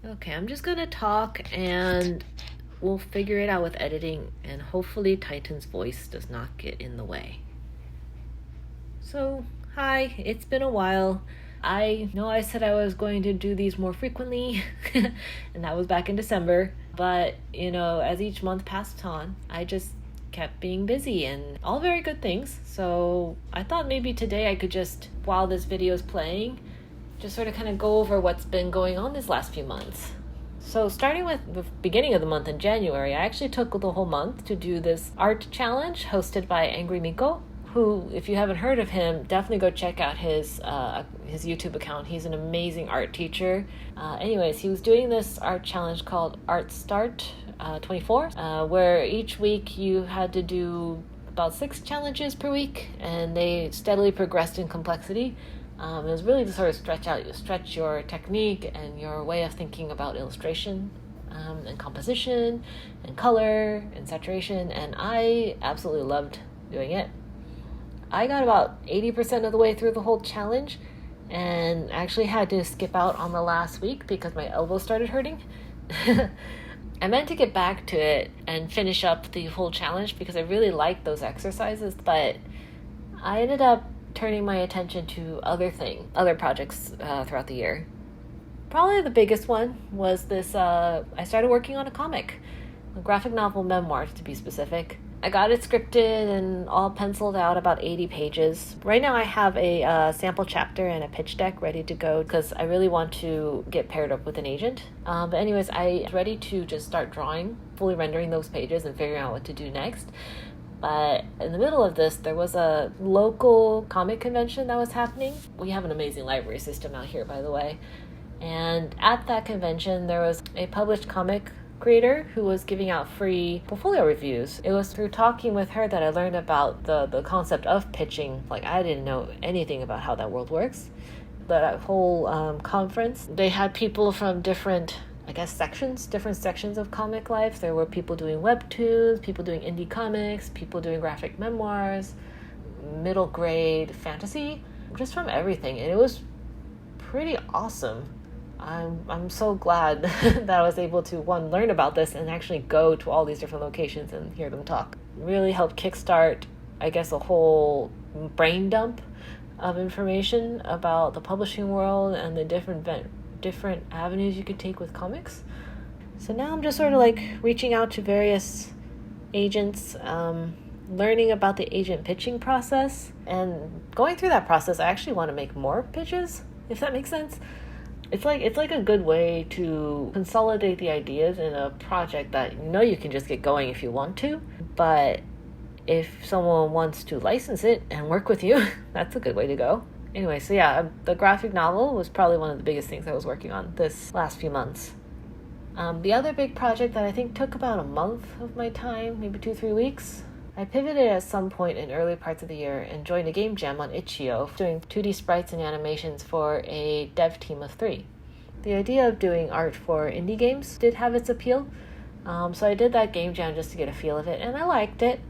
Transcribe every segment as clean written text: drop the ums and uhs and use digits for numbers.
Okay, I'm just gonna talk and we'll figure it out with editing, and hopefully Titan's voice does not get in the way. So, hi, it's been a while. I know I said I was going to do these more frequently, and that was back in December. But, as each month passed on, I just kept being busy and all very good things. So, I thought maybe today I could just, while this video is playing, just sort of kind of go over what's been going on these last few months. So starting with the beginning of the month in January, I actually took the whole month to do this art challenge hosted by Angry Miko, who, if you haven't heard of him, definitely go check out his YouTube account. He's an amazing art teacher. Anyways, he was doing this art challenge called Art Start 24, where each week you had to do about 6 challenges per week, and they steadily progressed in complexity. It was really to sort of stretch your technique and your way of thinking about illustration, and composition and color and saturation, and I absolutely loved doing it. I got about 80% of the way through the whole challenge and actually had to skip out on the last week because my elbow started hurting. I meant to get back to it and finish up the whole challenge because I really liked those exercises, but I ended up turning my attention to other projects throughout the year. Probably the biggest one was this, I started working on a graphic novel memoir to be specific. I got it scripted and all penciled out, about 80 pages. Right now I have a sample chapter and a pitch deck ready to go because I really want to get paired up with an agent. But anyways, I was ready to just start drawing, fully rendering those pages and figuring out what to do next. But in the middle of this, there was a local comic convention that was happening. We have an amazing library system out here, by the way. And at that convention, there was a published comic creator who was giving out free portfolio reviews. It was through talking with her that I learned about the concept of pitching. Like, I didn't know anything about how that world works. That whole conference, they had people from different sections of comic life. There were people doing webtoons, people doing indie comics, people doing graphic memoirs, middle grade fantasy, just from everything. And it was pretty awesome. I'm so glad that I was able to, one, learn about this and actually go to all these different locations and hear them talk. It really helped kickstart, I guess, a whole brain dump of information about the publishing world and the different avenues you could take with comics. So now I'm just sort of like reaching out to various agents, learning about the agent pitching process, and going through that process. I actually want to make more pitches, if that makes sense. It's like a good way to consolidate the ideas in a project that you can just get going if you want to, but if someone wants to license it and work with you, that's a good way to go. Anyway, so yeah, the graphic novel was probably one of the biggest things I was working on this last few months. The other big project that I think took about a month of my time, maybe 2-3 weeks, I pivoted at some point in early parts of the year and joined a game jam on Itch.io, doing 2D sprites and animations for a dev team of 3. The idea of doing art for indie games did have its appeal, so I did that game jam just to get a feel of it, and I liked it.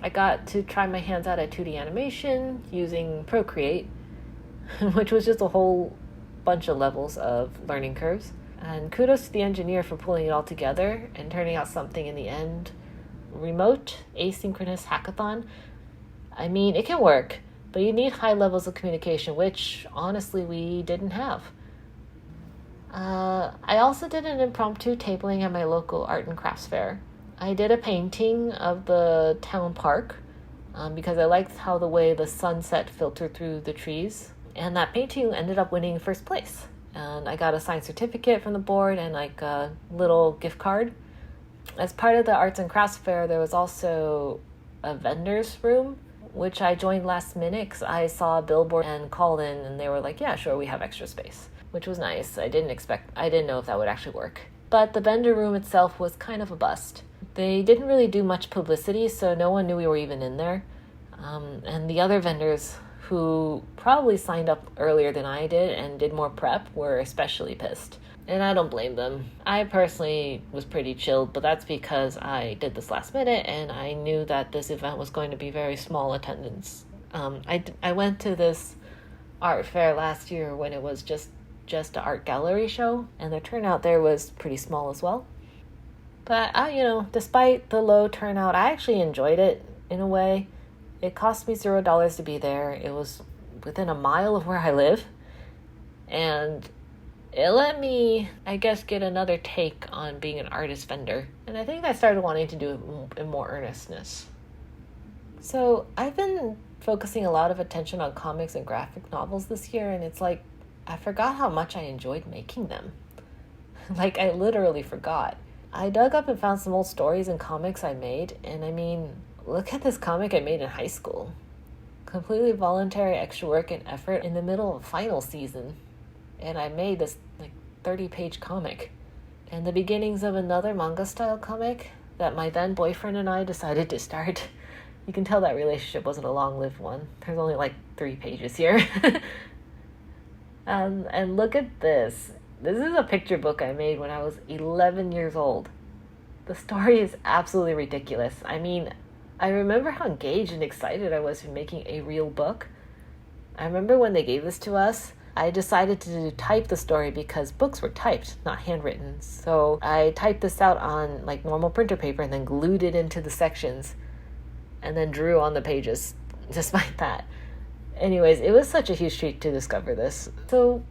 I got to try my hands out at 2D animation using Procreate, which was just a whole bunch of levels of learning curves. And kudos to the engineer for pulling it all together and turning out something in the end. Remote asynchronous hackathon. I mean, it can work, but you need high levels of communication, which honestly we didn't have. I also did an impromptu tabling at my local art and crafts fair. I did a painting of the town park because I liked how the way the sunset filtered through the trees. And that painting ended up winning first place. And I got a signed certificate from the board and like a little gift card. As part of the arts and crafts fair, there was also a vendor's room, which I joined last minute because I saw a billboard and called in, and they were like, yeah, sure, we have extra space, which was nice. I didn't know if that would actually work. But the vendor room itself was kind of a bust. They didn't really do much publicity, so no one knew we were even in there. And the other vendors who probably signed up earlier than I did and did more prep were especially pissed. And I don't blame them. I personally was pretty chilled, but that's because I did this last minute and I knew that this event was going to be very small attendance. I went to this art fair last year when it was just just an art gallery show, and the turnout there was pretty small as well. But, despite the low turnout, I actually enjoyed it in a way. It cost me $0 to be there. It was within a mile of where I live. And it let me, I guess, get another take on being an artist vendor. And I think I started wanting to do it in more earnestness. So I've been focusing a lot of attention on comics and graphic novels this year, and it's like, I forgot how much I enjoyed making them. Like, I literally forgot. I dug up and found some old stories and comics I made, and I mean, look at this comic I made in high school. Completely voluntary extra work and effort in the middle of final season. And I made this 30-page comic. And the beginnings of another manga-style comic that my then boyfriend and I decided to start. You can tell that relationship wasn't a long-lived one. There's only 3 pages here. And look at this. This is a picture book I made when I was 11 years old. The story is absolutely ridiculous. I mean, I remember how engaged and excited I was for making a real book. I remember when they gave this to us, I decided to type the story because books were typed, not handwritten. So I typed this out on normal printer paper and then glued it into the sections and then drew on the pages despite that. Anyways, it was such a huge treat to discover this. So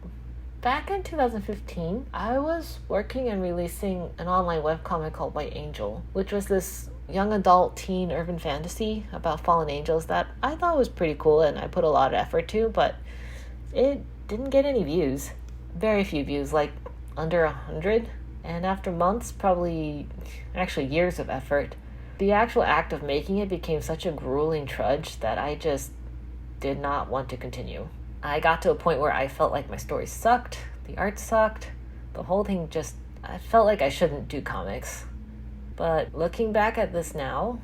back in 2015, I was working and releasing an online webcomic called White Angel, which was this young adult teen urban fantasy about fallen angels that I thought was pretty cool and I put a lot of effort to, but it didn't get any views. Very few views, under 100. And after months, probably actually years of effort, the actual act of making it became such a grueling trudge that I just did not want to continue. I got to a point where I felt like my story sucked, the art sucked, the whole thing I felt like I shouldn't do comics. But looking back at this now,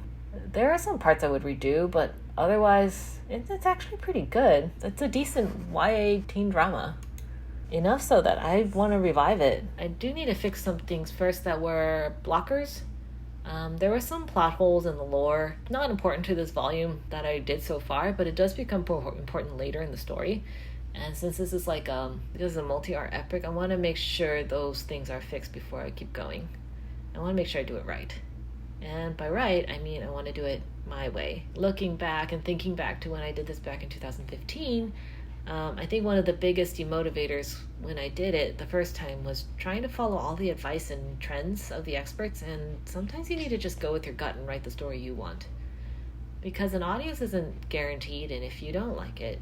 there are some parts I would redo, but otherwise, it's actually pretty good. It's a decent YA teen drama. Enough so that I want to revive it. I do need to fix some things first that were blockers. There were some plot holes in the lore, not important to this volume that I did so far, but it does become important later in the story. And since this is this is a multi-art epic, I want to make sure those things are fixed before I keep going. I want to make sure I do it right. And by right, I mean I want to do it my way. Looking back and thinking back to when I did this back in 2015, I think one of the biggest demotivators when I did it the first time was trying to follow all the advice and trends of the experts, and sometimes you need to just go with your gut and write the story you want. Because an audience isn't guaranteed, and if you don't like it,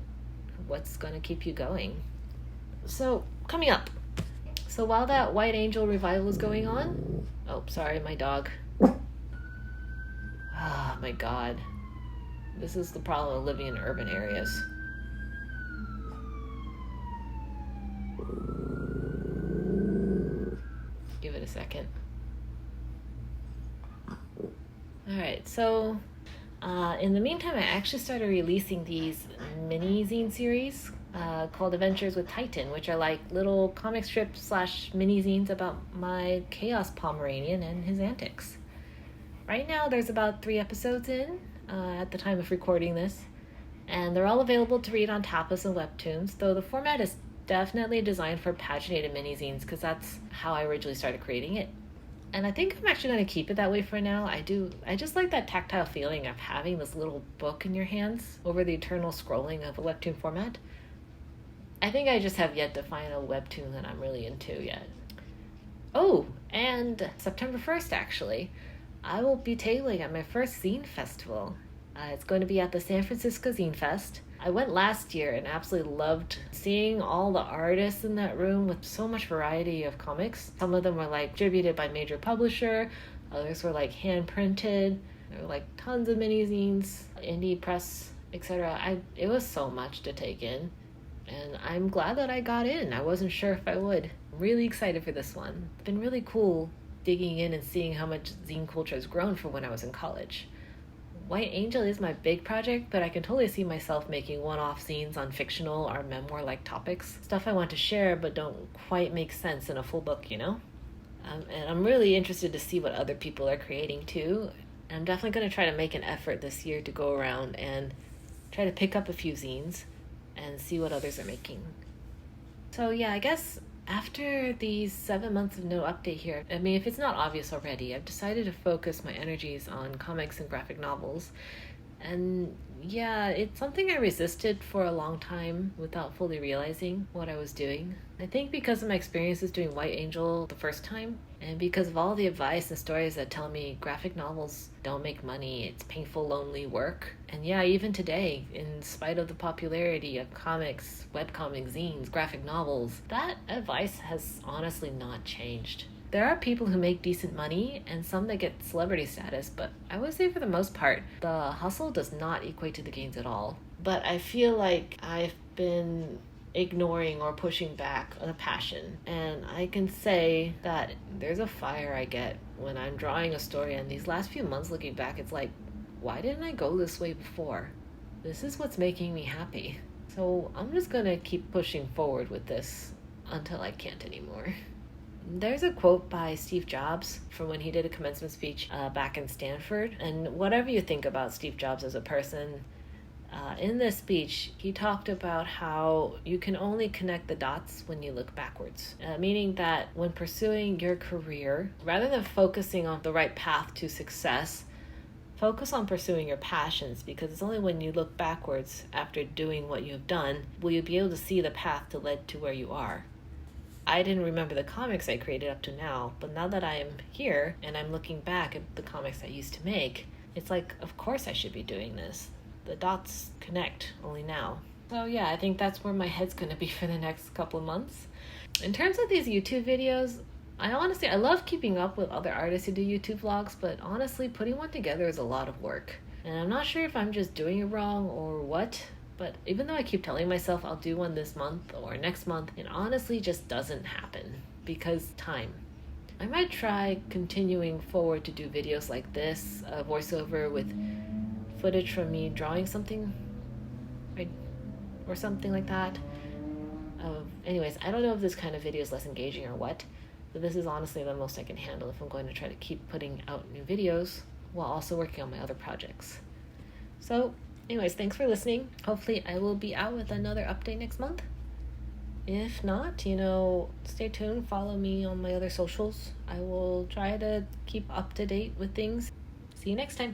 what's going to keep you going? So, coming up. So while that White Angel revival is going on... Oh, sorry, my dog. Oh, my God. This is the problem of living in urban areas. Give it a second. Alright, so in the meantime, I actually started releasing these mini zine series called Adventures with Titan, which are little comic strips / mini zines about my Chaos Pomeranian and his antics. Right now, there's about 3 episodes in at the time of recording this, and they're all available to read on Tapas and Webtoons, though the format is definitely designed for paginated mini zines because that's how I originally started creating it. And I think I'm actually going to keep it that way for now. I just like that tactile feeling of having this little book in your hands over the eternal scrolling of a webtoon format. I think I just have yet to find a webtoon that I'm really into yet. Oh, and September 1st actually, I will be tabling at my first zine festival. It's going to be at the San Francisco Zine Fest. I went last year and absolutely loved seeing all the artists in that room with so much variety of comics. Some of them were distributed by major publisher, others were hand printed. There were tons of mini zines, indie press, etc. It was so much to take in, and I'm glad that I got in. I wasn't sure if I would. I'm really excited for this one. It's been really cool digging in and seeing how much zine culture has grown from when I was in college. White Angel is my big project, but I can totally see myself making one-off zines on fictional or memoir-like topics. Stuff I want to share but don't quite make sense in a full book, And I'm really interested to see what other people are creating too. I'm definitely going to try to make an effort this year to go around and try to pick up a few zines and see what others are making. So yeah, I guess after these 7 months of no update here, I mean, if it's not obvious already, I've decided to focus my energies on comics and graphic novels. And yeah, it's something I resisted for a long time without fully realizing what I was doing. I think because of my experiences doing White Angel the first time, and because of all the advice and stories that tell me graphic novels don't make money, it's painful, lonely work. And yeah, even today, in spite of the popularity of comics, webcomic zines, graphic novels, that advice has honestly not changed. There are people who make decent money and some that get celebrity status, but I would say for the most part, the hustle does not equate to the gains at all. But I feel like I've been ignoring or pushing back a passion, and I can say that there's a fire I get when I'm drawing a story, and these last few months looking back, it's like, why didn't I go this way before? This is what's making me happy. So I'm just gonna keep pushing forward with this until I can't anymore. There's a quote by Steve Jobs from when he did a commencement speech back in Stanford. And whatever you think about Steve Jobs as a person, in this speech, he talked about how you can only connect the dots when you look backwards. Meaning that when pursuing your career, rather than focusing on the right path to success, focus on pursuing your passions, because it's only when you look backwards after doing what you have done will you be able to see the path to lead to where you are. I didn't remember the comics I created up to now, but now that I am here and I'm looking back at the comics I used to make, it's like, of course I should be doing this. The dots connect, only now. So yeah, I think that's where my head's going to be for the next couple of months. In terms of these YouTube videos, I love keeping up with other artists who do YouTube vlogs, but honestly, putting one together is a lot of work. And I'm not sure if I'm just doing it wrong or what, but even though I keep telling myself I'll do one this month or next month, it honestly just doesn't happen because time. I might try continuing forward to do videos like this, voiceover with footage from me drawing something, right, or something like that. Anyways, I don't know if this kind of video is less engaging or what, but this is honestly the most I can handle if I'm going to try to keep putting out new videos while also working on my other projects. So anyways, thanks for listening. Hopefully I will be out with another update next month. If not, stay tuned. Follow me on my other socials. I will try to keep up to date with things. See you next time.